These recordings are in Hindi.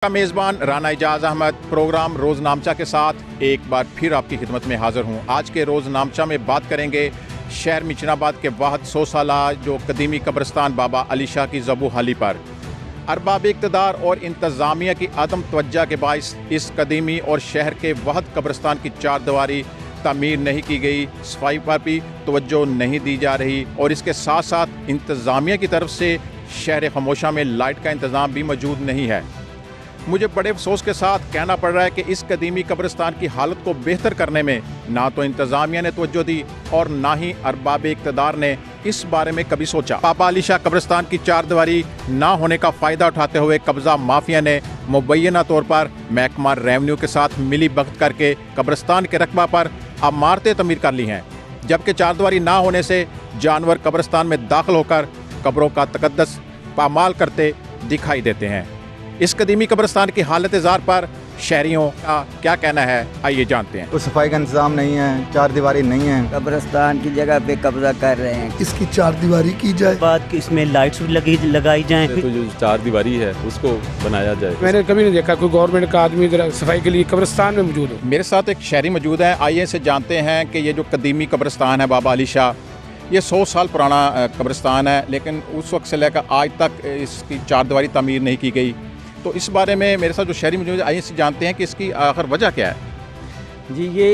का मेज़बान राना एजाज अहमद प्रोग्राम रोज़नामचा के साथ एक बार फिर आपकी खिदमत में हाज़िर हूँ। आज के रोज़नामचा में बात करेंगे शहर मिचनाबाद के वाहद 100 साला जो कदीमी कब्रिस्तान बाबा अली शाह की ज़बू हाली पर अरबाब इक़्तिदार और इंतज़ामिया की अदम तवज्जो के बाइस इस कदीमी और शहर के वाहद कब्रिस्तान की चार दीवारी तामीर नहीं की गई, सफाई पर भी तवज्जो नहीं दी जा रही और इसके साथ साथ इंतज़ामिया की तरफ से शहर खमोशा में लाइट का इंतज़ाम भी मौजूद नहीं है। मुझे बड़े अफसोस के साथ कहना पड़ रहा है कि इस कदीमी कब्रिस्तान की हालत को बेहतर करने में ना तो इंतज़ामिया ने तवज्जो दी और ना ही अरबाब इक़्तिदार ने इस बारे में कभी सोचा। बाबा अली शाह कब्रिस्तान की चार दीवारी ना होने का फ़ायदा उठाते हुए कब्ज़ा माफिया ने मुबैना तौर पर महकमा रेवन्यू के साथ मिली भगत करके कब्रिस्तान के रकबा पर इमारतें तमीर कर ली हैं, जबकि चार दीवारी ना होने से जानवर कब्रिस्तान में दाखिल होकर कब्रों का तकद्दस पामाल करते दिखाई देते हैं। इस कदीमी कब्रिस्तान की हालत ज़ार पर शहरियों का क्या कहना है, आइए जानते हैं। कोई सफाई का इंतजाम नहीं है, चार दीवारी नहीं है, कब्रिस्तान की जगह पे कब्जा कर रहे हैं। इसकी चार दीवारी की जाए, बाद कि इसमें लाइट्स लगाई जाएं, तो जो चार दीवारी है उसको बनाया जाए। मैंने कभी नहीं देखा कोई गवर्नमेंट का आदमी इधर सफाई के लिए कब्रिस्तान में मौजूद हो। मेरे साथ एक शहरी मौजूद है, आइए से जानते हैं कि ये जो कदीमी कब्रिस्तान है बाबा अली शाह, ये 100 साल पुराना कब्रिस्तान है, लेकिन उस वक्त से लेकर आज तक इसकी चार दीवारी तामीर नहीं की गई। तो इस बारे में मेरे साथ जो शहरी मौजूद है, आइए से जानते हैं कि इसकी आखिर वजह क्या है। जी ये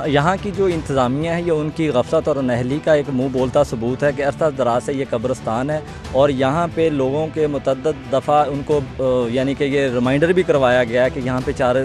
यहाँ की जो इंतज़ामिया है ये उनकी गफलत और नहली का एक मुंह बोलता सबूत है कि अरसा दराज से ये कब्रिस्तान है और यहाँ पे लोगों के मुतअद्दिद दफ़ा उनको यानी कि ये रिमाइंडर भी करवाया गया है कि यहाँ पे चार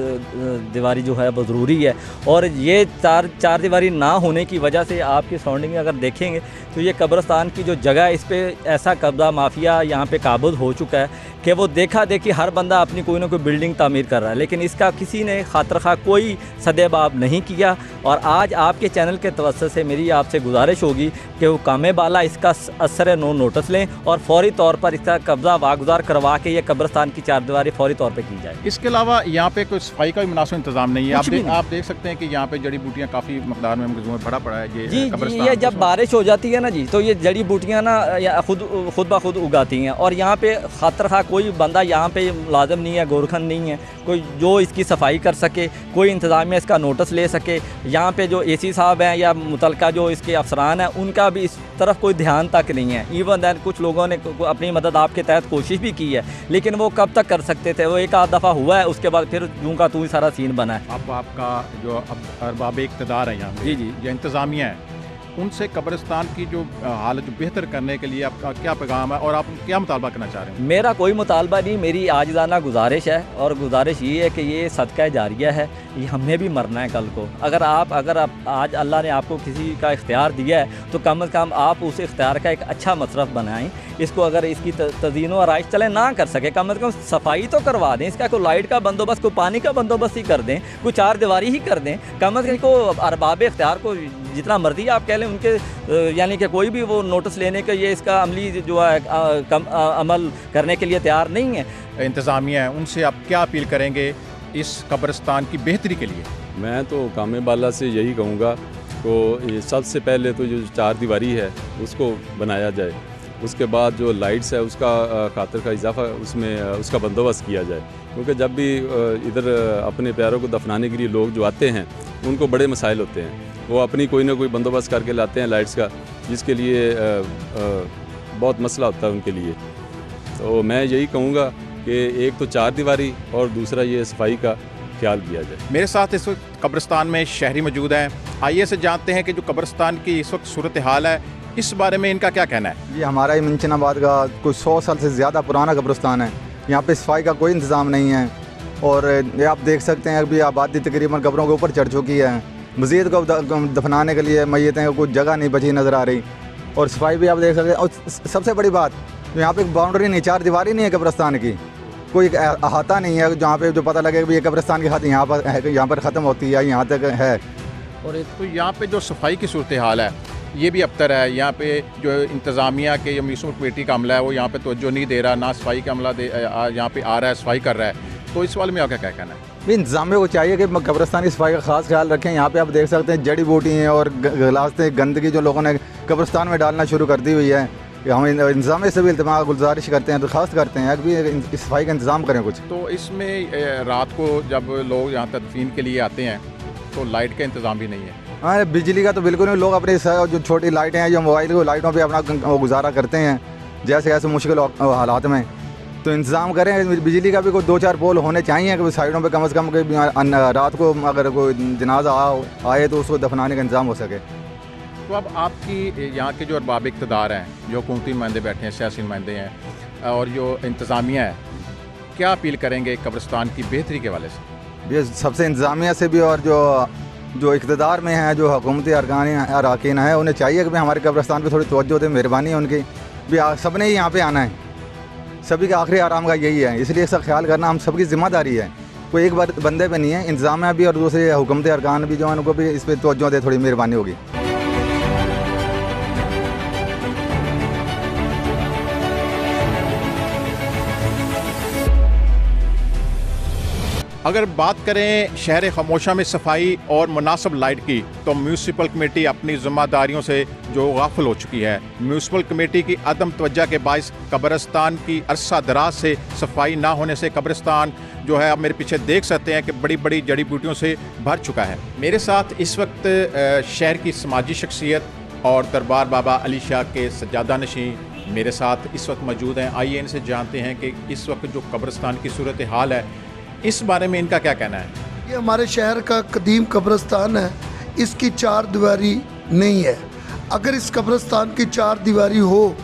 दीवारी जो है वो ज़रूरी है। और ये चार दीवारी ना होने की वजह से आपकी सराउंडिंग अगर देखेंगे तो ये कब्रिस्तान की जो जगह है इस पर ऐसा कब्ज़ा माफिया यहाँ पे काबूज़ हो चुका है कि वो देखा देखी हर बंदा अपनी कोई ना कोई बिल्डिंग तामीर कर रहा है, लेकिन इसका किसी ने खातिर खा कोई सदेबाब नहीं किया। और आज आपके चैनल के तवज्जो से मेरी आपसे गुजारिश होगी कि वो कामे बाला इसका असर नो नोटिस लें और फौरी तौर पर इसका कब्ज़ा वागुजार करवा के ये कब्रिस्तान की चार दीवारी फौरी तौर पर की जाए। इसके अलावा यहाँ पे कोई सफाई का भी मुनासिब इंतजाम नहीं है। आप देख सकते हैं कि यहाँ पे जड़ी बूटियाँ काफ़ी मकदार में भरा पड़ा है। ये जब बारिश हो जाती है ना जी, तो ये जड़ी बूटियाँ ना खुद ब खुद उगाती हैं और यहाँ पे खातिर खा कोई बंदा यहाँ पे मुलाजिम नहीं है, गोरखन नहीं है कोई जो इसकी सफाई कर सके, कोई इंतज़ामिया इसका नोटिस ले सके। यहाँ पे जो एसी साहब हैं या मुतलका जो इसके अफसरान हैं उनका भी इस तरफ कोई ध्यान तक नहीं है। इवन दैन कुछ लोगों ने अपनी मदद आपके तहत कोशिश भी की है, लेकिन वो कब तक कर सकते थे। वो एक आध दफ़ा हुआ है, उसके बाद फिर यूँ का तू ही सारा सीन बना है। अब आपका जो अरबाब इक़्तिदार है यहाँ जी या इंतज़ामिया है, उनसे कब्रिस्तान की जो हालत बेहतर करने के लिए आपका क्या पैगाम है और आप क्या मुतालबा करना चाह रहे हैं? मेरा कोई मुतालबा नहीं, मेरी आजिज़ाना गुजारिश है और गुजारिश ये है कि ये सदका जारिया है, ये हमने भी मरना है कल को। अगर आप आज अल्लाह ने आपको किसी का इख्तियार दिया है तो कम से कम आप उस इख्तियार का एक अच्छा मसरफ़ बनाएं। इसको अगर इसकी तज़ीन व आराइश चले ना कर सके, कम से कम सफाई तो करवा दें, इसका कोई लाइट का बंदोबस्त, कोई पानी का बंदोबस्त ही कर दें, कोई चार दीवारी ही कर दें। कम से कम को अरबाब इख्तियार को जितना मर्जी आप कह लें उनके यानी कि कोई भी वो नोटिस लेने के ये इसका अमली जो है अमल करने के लिए तैयार नहीं है। इंतज़ामिया है, उनसे आप क्या अपील करेंगे इस कब्रिस्तान की बेहतरी के लिए? मैं तो कामे बाला से यही कहूँगा तो सबसे पहले तो जो चार दीवारी है उसको बनाया जाए, उसके बाद जो लाइट्स है उसका खातिर का इजाफा उसमें उसका बंदोबस्त किया जाए, क्योंकि जब भी इधर अपने प्यारों को दफनाने के लिए लोग जो आते हैं उनको बड़े मसाइल होते हैं, वो अपनी कोई ना कोई बंदोबस्त करके लाते हैं लाइट्स का, जिसके लिए बहुत मसला होता है उनके लिए। तो मैं यही कहूँगा कि एक तो चार दीवारी और दूसरा ये सफाई का ख्याल किया जाए। मेरे साथ इस वक्त कब्रिस्तान में शहरी मौजूद हैं, आइए से जानते हैं कि जो कब्रिस्तान की इस वक्त सूरत हाल है इस बारे में इनका क्या कहना है। ये हमारा ही मिंचनाबाद का कोई 100 साल से ज़्यादा पुराना कब्रिस्तान है। यहाँ पे सफाई का कोई इंतज़ाम नहीं है और ये आप देख सकते हैं अभी आबादी तकरीबन कब्रों के ऊपर चढ़ चुकी है। मज़ीद को दफनाने के लिए मैयतें कोई जगह नहीं बची नज़र आ रही और सफाई भी आप देख सकते हैं। और सबसे बड़ी बात, यहाँ पे बाउंड्री नहीं, चार दीवारी नहीं है कब्रिस्तान की, कोई अहाता नहीं है जहाँ पे जो पता लगे कि ये कब्रिस्तान की हद यहाँ पर ख़त्म होती है, यहाँ तक है। और एक तो यहाँ पे जो सफाई की सूरत हाल है ये भी अबतर है। यहाँ पे जो इंतज़ामिया के म्यूनसिपल कमेटी का अमला है वो यहाँ पे तवज्जो नहीं दे रहा, ना सफाई का अमला यहाँ पे आ रहा है, सफाई कर रहा है। तो इस वाले में आपका क्या कहना है? इंतज़ामिया को चाहिए कि कब्रिस्तान की सफाई का खास ख्याल रखें। यहाँ पे आप देख सकते हैं जड़ी बूटी हैं और गिलासें गंदगी जो लोगों ने कब्रिस्तान में डालना शुरू कर दी हुई है। हम इंतजाम से भी इल्तिमा गुजारिश करते हैं, दरख्वास्त करते हैं कि भी सफाई का इंतज़ाम करें कुछ। तो इसमें रात को जब लोग यहाँ तदफीन के लिए आते हैं तो लाइट का इंतज़ाम भी नहीं है। हाँ, बिजली का तो बिल्कुल नहीं। लोग अपने जो छोटी लाइटें हैं, जो मोबाइल को लाइटों पे अपना गुजारा करते हैं जैसे ऐसे मुश्किल हालात में, तो इंतज़ाम करें। बिजली का भी कोई 2-4 पोल होने चाहिए कि साइडों पे कम से कम रात को अगर कोई जनाजा आए तो उसको दफनाने का इंतज़ाम हो सके। तो अब आपकी यहाँ के जो अरबाब इक़्तिदार हैं, जो हुकूमती नुमाइंदे बैठे हैं, सियासी नुमाइंदे हैं और जो इंतज़ामिया है, क्या अपील करेंगे कब्रिस्तान की बेहतरी के हवाले से? ये सबसे इंतज़ामिया से भी और जो इक़्तिदार में हैं, जो हुकूमती अरकान हैं, उन्हें चाहिए कि भाई हमारे कब्रिस्तान पे थोड़ी तवज्जो दें, मेहरबानी है उनकी भी। सब ने ही यहाँ पे आना है, सभी का आखिरी आराम का यही है, इसलिए इसका ख्याल करना हम सबकी ज़िम्मेदारी है। कोई एक बार बंदे पे नहीं है, इंतज़ामिया भी और दूसरे हुकूमती अरकान भी जो हैं उनको भी इस पर तवज्जो दें, थोड़ी मेहरबानी होगी। अगर बात करें शहर खमोशा में सफाई और मुनासिब लाइट की, तो म्यूनसिपल कमेटी अपनी ज़िम्मेदारियों से जो गाफिल हो चुकी है। म्यूनसिपल कमेटी की अदम तवज्जो के बायस कब्रिस्तान की अरसा दराज से सफाई ना होने से कब्रिस्तान जो है, आप मेरे पीछे देख सकते हैं कि बड़ी बड़ी जड़ी बूटियों से भर चुका है। मेरे साथ इस वक्त शहर की समाजी शख्सियत और दरबार बाबा अली शाह के सज्जादा नशीं मेरे साथ इस वक्त मौजूद हैं। आइए इनसे जानते हैं कि इस वक्त जो कब्रिस्तान की सूरत हाल है, इस बारे में इनका क्या कहना है। ये हमारे शहर का कदीम कब्रिस्तान है, इसकी 4 दीवारी नहीं है। अगर इस कब्रिस्तान की 4 दीवारी हो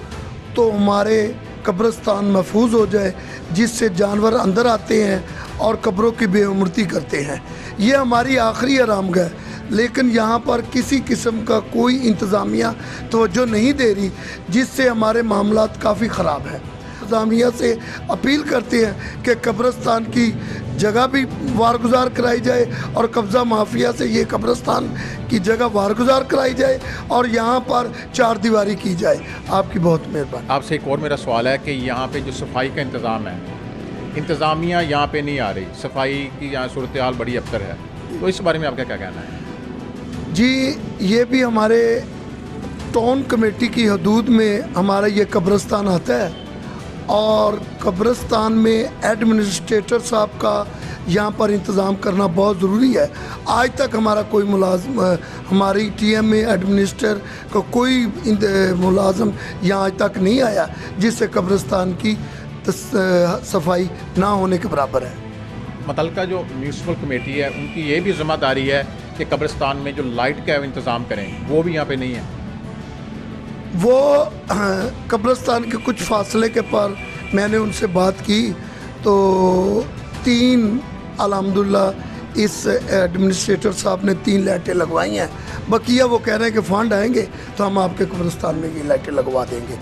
तो हमारे कब्रिस्तान महफूज हो जाए, जिससे जानवर अंदर आते हैं और कब्रों की बेउमरती करते हैं। ये हमारी आखिरी आरामगाह है, लेकिन यहाँ पर किसी किस्म का कोई इंतज़ामिया तवज्जो नहीं दे रही, जिससे हमारे मामलात काफ़ी ख़राब हैं। इंतज़ामिया से अपील करते हैं कि कब्रिस्तान की जगह भी वारगुजार कराई जाए और कब्ज़ा माफिया से ये कब्रिस्तान की जगह वारगुजार कराई जाए और यहाँ पर 4 दीवारी की जाए। आपकी बहुत मेहरबानी। आपसे एक और मेरा सवाल है कि यहाँ पे जो सफाई का इंतज़ाम है, इंतज़ामिया यहाँ पे नहीं आ रही, सफाई की यहाँ सूरत हाल बड़ी अबतर है, तो इस बारे में आपका क्या कहना है? जी, ये भी हमारे टाउन कमेटी की हदूद में हमारा ये कब्रिस्तान आता है और कब्रिस्तान में एडमिनिस्ट्रेटर साहब का यहाँ पर इंतज़ाम करना बहुत ज़रूरी है। आज तक हमारा कोई मुलाजिम, हमारी टीएम में एडमिनिस्ट्रेटर का कोई मुलाजिम यहाँ आज तक नहीं आया, जिससे कब्रिस्तान की सफाई ना होने के बराबर है। मुतल्लिका जो म्यूनसिपल कमेटी है, उनकी ये भी ज़िम्मेदारी है कि कब्रिस्तान में जो लाइट का इंतज़ाम करें, वो भी यहाँ पे नहीं है। वो कब्रिस्तान के कुछ फासले के पर मैंने उनसे बात की तो 3 अल्हम्दुलिल्लाह इस एडमिनिस्ट्रेटर साहब ने 3 लाइटें लगवाई हैं। बकिया वो कह रहे हैं कि फ़ंड आएंगे तो हम आपके कब्रिस्तान में ये लाइटें लगवा देंगे।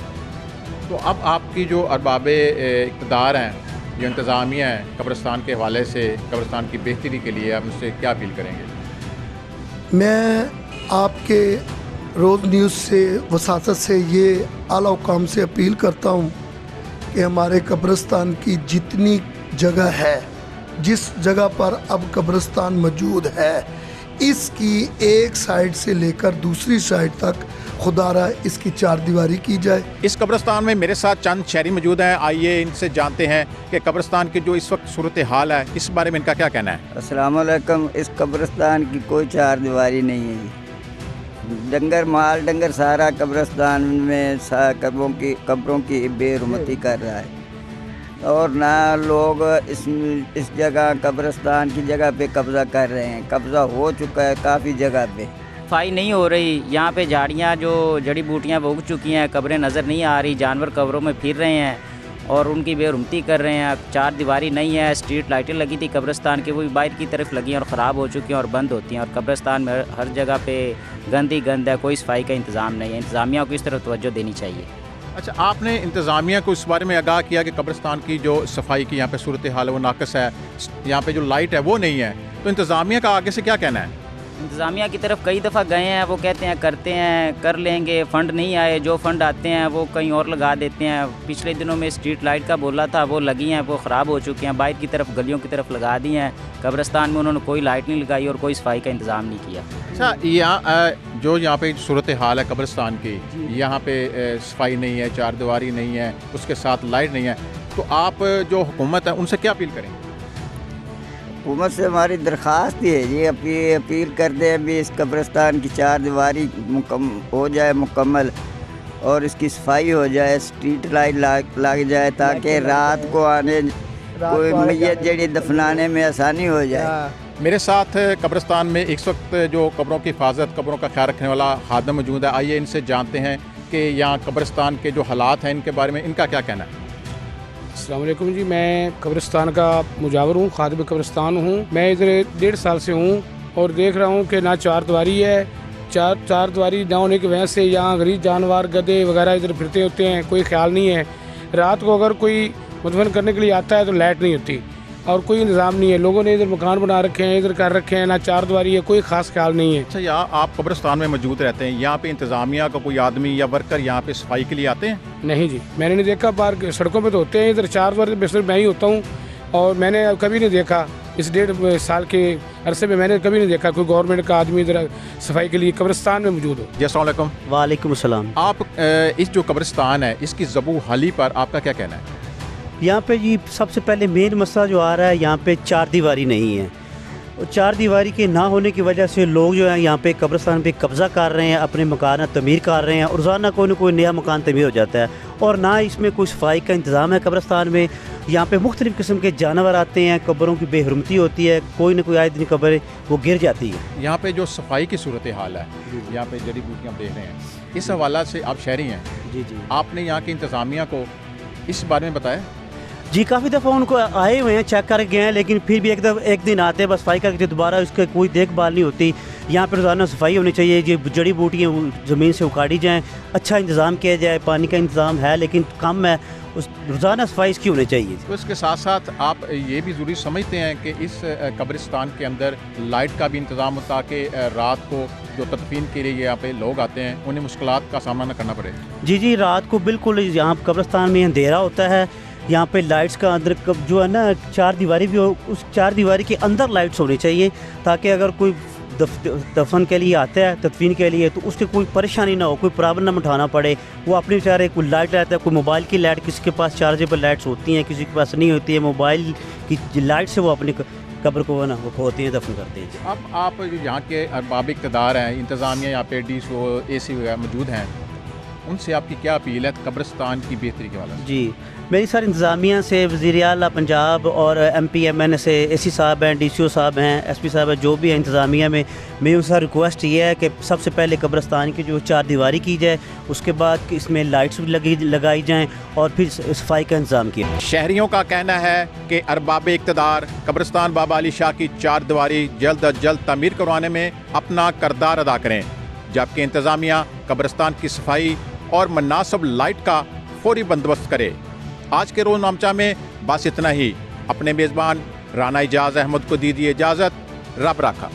तो अब आपकी जो अरबाब इक़्तिदार हैं, जो इंतज़ामिया हैं, कब्रिस्तान के हवाले से कब्रिस्तान की बेहतरी के लिए आप मुझसे क्या अपील करेंगे? मैं आपके रोज़ न्यूज़ से वसासत से ये आला हुकाम से अपील करता हूँ कि हमारे कब्रिस्तान की जितनी जगह है, जिस जगह पर अब कब्रिस्तान मौजूद है, इसकी एक साइड से लेकर दूसरी साइड तक खुदारा इसकी 4 दीवारी की जाए। इस कब्रिस्तान में मेरे साथ चंद शहरी मौजूद हैं। आइए इनसे जानते हैं कि कब्रिस्तान की जो इस वक्त सूरत हाल है, इस बारे में इनका क्या कहना है। अस्सलाम वालेकुम। इस कब्रिस्तान की कोई 4 दीवारी नहीं है। डंगर माल डंगर सारा कब्रिस्तान में कब्रों की बेरुमती कर रहा है और ना लोग इस जगह कब्रिस्तान की जगह पे कब्ज़ा कर रहे हैं। कब्ज़ा हो चुका है काफ़ी जगह पे, सफाई नहीं हो रही। यहाँ पे झाड़ियाँ जो जड़ी बूटियाँ उग चुकी हैं, कब्रें नज़र नहीं आ रही, जानवर कब्रों में फिर रहे हैं और उनकी बेरुमती कर रहे हैं। 4 दीवारी नहीं है। स्ट्रीट लाइटें लगी थी कब्रिस्तान की, वो भी बाहर की तरफ लगी हैं और ख़राब हो चुकी हैं और बंद होती हैं। और कब्रिस्तान में हर जगह पे गंद ही गंद है, कोई सफाई का इंतज़ाम नहीं है। इंतज़ामिया को इस तरफ तवज्जो देनी चाहिए। अच्छा, आपने इंतज़ामिया को इस बारे में आगाह किया कि कब्रिस्तान की जो सफाई की यहाँ पे सूरत हाल है वो नाक़िस है, यहाँ पे जो लाइट है वो नहीं है, तो इंतज़ामिया का आगे से क्या कहना है? इंतज़ामिया की तरफ कई दफ़ा गए हैं, वो कहते हैं करते हैं, कर लेंगे, फ़ंड नहीं आए, जो फ़ंड आते हैं वो कहीं और लगा देते हैं। पिछले दिनों में स्ट्रीट लाइट का बोला था, वो लगी हैं, वो ख़राब हो चुकी हैं, बाहर की तरफ गलियों की तरफ लगा दी हैं। कब्रिस्तान में उन्होंने कोई लाइट नहीं लगाई और कोई सफाई का इंतज़ाम नहीं किया। अच्छा, यहाँ जो यहाँ पे सूरत हाल है कब्रिस्तान की, यहाँ पे सफाई नहीं है, चारदीवारी नहीं है, उसके साथ लाइट नहीं है, तो आप जो हुकूमत है उनसे क्या अपील करेंगे? हुकूमत से हमारी दरख्वास्त ही है जी, अपील करते हैं भी इस कब्रिस्तान की चारदीवारी हो जाए मुकम्मल और इसकी सफाई हो जाए, स्ट्रीट लाइट लग जाए ताकि रात को आने कोई मैयत जड़ी दफनाने में आसानी हो जाए। मेरे साथ कब्रिस्तान में इस वक्त जो कब्रों की हिफाजत, कब्रों का ख्याल रखने वाला खादिम मौजूद है। आइए इनसे जानते हैं कि यहाँ कब्रिस्तान के जो हालात हैं इनके बारे में इनका क्या कहना है। अस्सलाम वालेकुम जी, मैं कब्रिस्तान का मुजावर हूँ, खादिम कब्रिस्तान हूँ। मैं इधर 1.5 साल से हूँ और देख रहा हूँ कि ना चारदीवारी है, चारदीवारी ना होने की वजह से यहाँ गरीब जानवर, गधे वगैरह इधर फिरते होते हैं, कोई ख्याल नहीं है। रात को अगर कोई मदफन करने के लिए आता है तो लाइट नहीं होती और कोई इंतज़ाम नहीं है। लोगों ने इधर मकान बना रखे हैं, इधर कर रखे हैं, ना चारदीवारी है, कोई ख़ास ख्याल नहीं है। अच्छा, यहाँ आप कब्रिस्तान में मौजूद रहते हैं, यहाँ पे इंतज़ामिया का कोई आदमी या वर्कर यहाँ पे सफाई के लिए आते हैं? नहीं जी, मैंने नहीं देखा। बाहर सड़कों पे तो होते हैं, इधर चारदीवारी तो बेशतर मैं ही होता हूँ और मैंने कभी नहीं देखा इस 1.5 साल के अरसे में मैंने कभी नहीं देखा कोई गवर्नमेंट का आदमी इधर सफाई के लिए कब्रिस्तान में मौजूद हो। जी अस्सलाम वालेकुम। वालेकुम सलाम। आप इस जो कब्रिस्तान है इसकी ज़बू हाली पर आपका क्या कहना है? यहाँ पे जी सबसे पहले मेन मसला जो आ रहा है, यहाँ पे चारदीवारी नहीं है और चारदीवारी के ना होने की वजह से लोग जो है यहाँ पे कब्रिस्तान पे कब्ज़ा कर रहे हैं, अपने मकान तमीर कर रहे हैं और रोज़ाना कोई ना कोई नया मकान तमीर हो जाता है और ना इसमें कोई सफाई का इंतज़ाम है। कब्रिस्तान में यहाँ पे मुख्तलिफ़ किस्म के जानवर आते हैं, कब्रों की बेहरमती होती है, कोई ना कोई आए दिन कब्र वो गिर जाती है। यहाँ पे जो सफाई की सूरत हाल है, यहाँ पे जड़ी बूटियाँ देख रहे हैं, इस हवाला से आप शहरी हैं जी जी, आपने यहाँ की इंतज़ामिया को इस बारे में बताया? जी काफ़ी दफ़ा उनको आए हुए हैं, चेक कर गए हैं, लेकिन फिर भी एक दिन आते हैं बस सफाई करके दोबारा उसकी कोई देखभाल नहीं होती। यहाँ पर रोज़ाना सफाई होनी चाहिए, ये जड़ी बूटियाँ ज़मीन से उखाड़ी जाएँ, अच्छा इंतज़ाम किया जाए। पानी का इंतज़ाम है लेकिन कम है, उस रोज़ाना सफाई इसकी होनी चाहिए। तो इसके साथ साथ आप ये भी ज़रूरी समझते हैं कि इस कब्रिस्तान के अंदर लाइट का भी इंतज़ाम हो ताकि रात को जो तदफीन के लिए यहाँ पे लोग आते हैं उन्हें मुश्किलात का सामना न करना पड़े? जी जी, रात को बिल्कुल यहाँ कब्रिस्तान में अंधेरा होता है, यहाँ पे लाइट्स का अंदर जो है ना चारदीवारी भी हो, उस चारदीवारी के अंदर लाइट्स होनी चाहिए ताकि अगर कोई दफन के लिए आता है, तदफीन के लिए, तो उसके कोई परेशानी ना हो, कोई प्रॉब्लम ना उठाना पड़े। वो अपने बेचारे कोई लाइट रहता है, कोई मोबाइल की लाइट, किसी के पास चार्जेबल लाइट्स होती हैं, किसी के पास नहीं होती है, मोबाइल की लाइट से वो अपनी कब्र को ना वो खोते हैं, दफन करते हैं। अब आप जो यहाँ के अरबाब इक़्तिदार हैं, इंतज़ामिया यहाँ पे DCO AC वगैरह मौजूद हैं, उनसे आपकी क्या अपील है कब्रिस्तान की बेहतरी के वाले? जी, मेरी सारी इंतज़ामिया से वज़ीर आला पंजाब और MP MN से AC साहब हैं, DCO साहब हैं, SP साहब हैं, जो भी है इंतज़ामिया में, मेरी उनसे रिक्वेस्ट ये है कि सबसे पहले कब्रिस्तान की जो चारदीवारी की जाए, उसके बाद इसमें लाइट्स भी लगाई जाएँ और फिर सफाई का इंतज़ाम किया। शहरियों का कहना है कि अरबाब इक़्तिदार कब्रिस्तान बाबा अली शाह की चारदीवारी जल्द अज जल्द तमीर करवाने में अपना किरदार अदा करें, जबकि इंतज़ामिया कब्रिस्तान की सफाई और मुनासिब लाइट का फौरी बंदोबस्त करे। आज के रोज़नामचा में बस इतना ही। अपने मेज़बान राना इजाज़ अहमद को दीजिए इजाज़त। रब राखा।